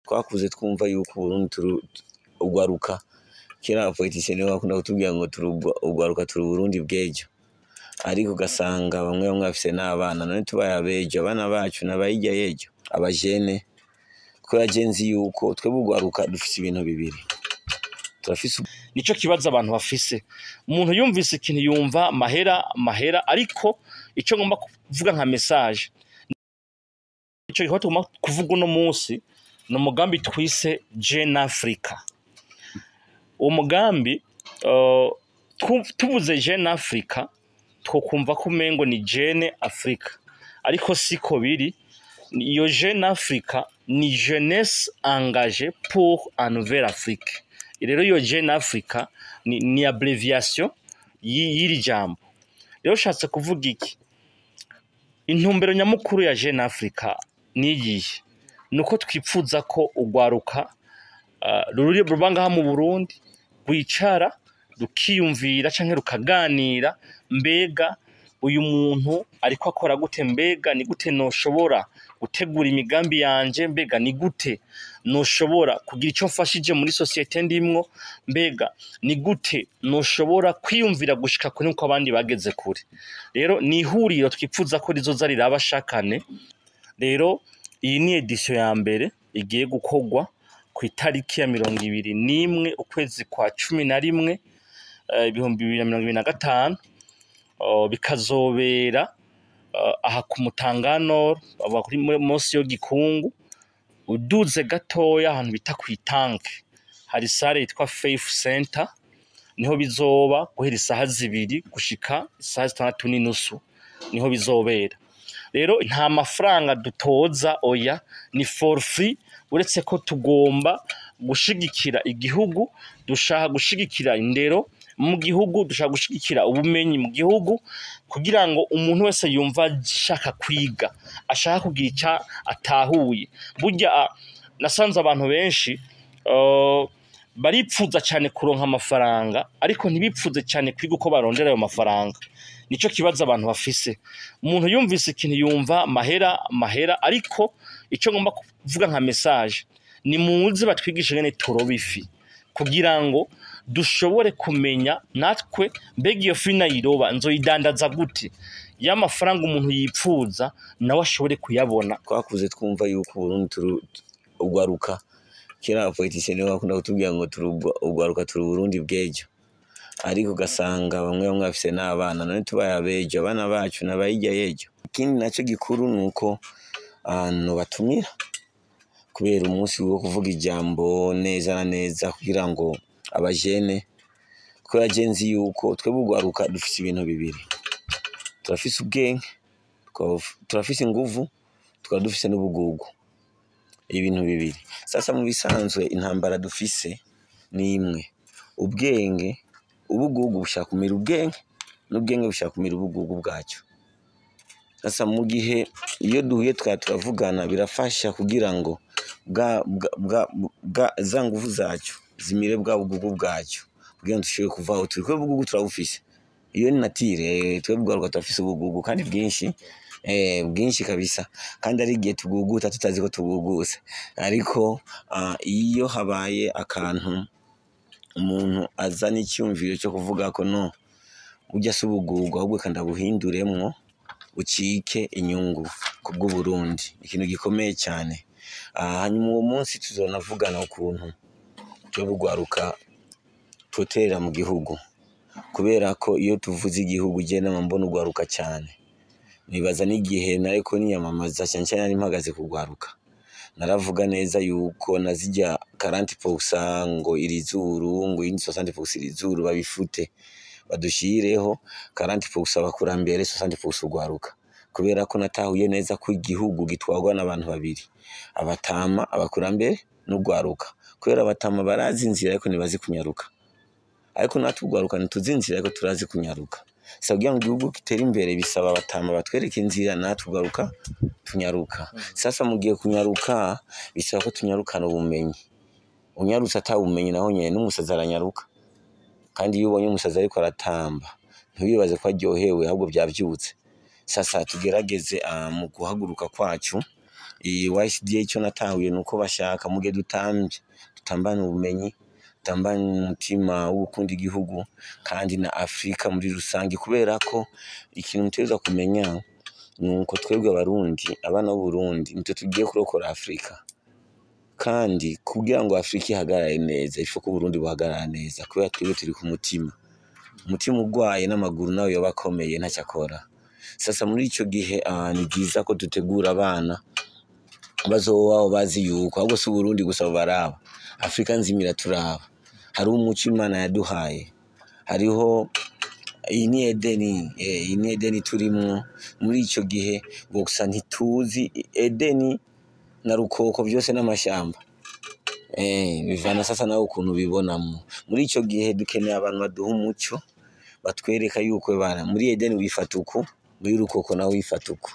twakuze twumva yuko Burundi ugwaruka kera abapoliticiens bakunda kutubwira ngo ugwaruka turi Burundi bwejo, ariko ugasanga bamwe bafise n'abana, none tubaye abejo, abana bacu nabayirya yejo, abajene ko yagenzi yuko twebwe ugwaruka dufise ibintu bibiri. Turafise nico kibazo abantu bafise. Umuntu yumvise ikintu yumva mahera, ariko ico ngomba kuvuga nka message ico gihe tugomba kuvuga uno munsi no mugambi twise Jeune Africa. Uwo mugambi tuvuze Jeune Africa twokumva ko umengo ni Jeune Africa, ariko siko biri. Iyo Jeune Africa ni jeunesse engagée pour une nouvelle Afrique. Rero iyo Jeune Africa ni abbreviation y'iri jambo. Rero shatse kuvuga iki? Intumbero nyamukuru ya Jeune Africa niyihe? Nuko twipfuza ko ugwaruka ruri rubangaha mu Burundi rwicara rukiyumvira canke rukaganira, mbega uyu muntu ariko akora gute, mbega ni gute noshobora gutegura imigambi yanje, mbega ni gute noshobora kugira ico mfashije muri societe ndimwo, mbega ni gute noshobora kwiyumvira gushika kuri uko abandi bageze kure. Rero ni ihuriro twipfuza ko rizoza rirabashakane. Rero iyi ni edition ya mbere igiye gukorwa ku itariki ya 21 ukwezi kwa 11 2025, bikazobera aha ku Mutangano kuri munsi yo Gikungu, uduze gatoya ahantu bita kwitanke hari sare yitwa Faith Center, niho bizoba guhera isaha 2 gushika isaha 6:30 niho bizobera. Rero nta mafaranga dutoza, oya, ni for free, uretse ko tugomba gushigikira igihugu, dushaka gushigikira indero mu gihugu, dushaka gushigikira ubumenyi mu gihugu, kugira ngo umuntu wese yumva ashaka kwiga, ashaka kugira icya atahuye. Burya nasanze abantu benshi baripfuza cyane kuronka amafaranga, ariko ntibipfuze cyane kwiga uko barondera ayo mafaranga. Nico kibazo abantu bafise. Umuntu yumvise ikintu yumva mahera, ariko ico ngomba kuvuga nka message ni muzi batwigisha ngene turoba ifi, kugira ngo dushobore kumenya natwe mbega iyo fi nayiroba nzoyidandaza gute, ya mafaranga umuntu yipfuza nawe ashobore kuyabona. Twakuze twumva yuko Burundi ugwaruka kera abapoliticiens bakunda kutubwira ngo ugwaruka turi Burundi bwejo, ariko ugasanga bamwe bafise n'abana, none tubaye abejo, abana bacu nabayirya yejo. Ikindi naco gikuru nuko no batumira kubera umunsi wo kuvuga ijambo neza na neza, kugira ngo abajene ko yagenzi yuko twebwe ugwaruka dufise ibintu bibiri. Turafise ubwenge, turafise inguvu, tukaba dufise n'ubugugu. Ibintu bibiri. Sasa mu bisanzwe intambara dufise ni imwe. Ubwenge, ubugugu bushaka kumira ubwenge, n'ubwenge bushaka kumira ubugugu bwacu. Sasa mu gihe iyo duhuye turavugana, birafasha kugira ngo za nguvu zacu zimire bwa bugugu bwacu, kugira ngo dushobore kuvaho turi. Kwe bugugu turabufise, iyo ni natire, twebwe ugwaruka turafise ubugugu kandi bwinshi kabisa, kandi ari igihe tuguguta tutazi ko tuguguse. Ariko iyo habaye akantu umuntu azana icyumviro cyo kuvuga ko no ujya se ubugugu, ahubwo kandi buhinduremwo ucike inyungu kubwo Burundi, ikintu gikomeye cyane. Hanyuma uwo munsi tuzonavugana ukuntu twebwe ugwaruka twotera mu gihugu, kubera ko iyo tuvuze igihugu genda mbona ugwaruka cyane. Nibaza n'igihe nariko niyamamaza cyane nari mpagaze kugwaruka, naravuga neza yuko nazijya 40% ngo irizuru, ngo 60% irizuru babifute, badushireho 40% abakurambere, 60% ugwaruka, kubera ko natahuye neza ko igihugu gitwagwa n'abantu babiri, abatama, abakurambere n'ugwaruka. Kubera abatama barazi inzira ariko nibazi kunyaruka, ariko natugwaruka ntituzinzira ariko turazi kunyaruka. Kugira ngo igihugu gitere imbere bisaba abatama batwereka inzira, natugaruka tunyaruka. Sasa mugiye kunyaruka bisaba ko tunyarukana ubumenyi. Unyarutse atabumenyi naho nyene n'umusaza aranyaruka, kandi iyo ubonye umusaza ariko aratamba ntiwibaze ko aryohewe, ahubwo byavyutse. Sasa tugerageze mu guhaguruka kwacu YCDA icyo natahuye nuko bashaka muge dutambane ubumenyi, dutambane umutima wo gukunda igihugu kandi na Afrika muri rusange, kubera ko ikintu muteza kumenya nuko twebwe abarundi, abana b'u Burundi nitwe tugiye kurokora Afrika, kandi kugira ngo Afrika ihagarare neza ifo ko Burundi buhagarara neza, kubera twebwe turi ku umutima urwaye n'amaguru nawe yoba akomeye ntacyo akora. Sasa muri icyo gihe ni byiza ko dutegura abana bazobaho bazi yuko ahubwo si Burundi gusa baraba, Afrika nzima iraturaba. Hari umuco Imana yaduhaye, hariho iyi ni Edeni turimo. Muri icyo gihe gusa ntituzi Edeni na rukoko byose n'amashyamba, bivana sasa nawe ukuntu bibonamo. Muri icyo gihe dukeneye abantu baduha umuco, batwereka yuko bana muri Edeni wifata uku, muri rukoko nawe wifata uku.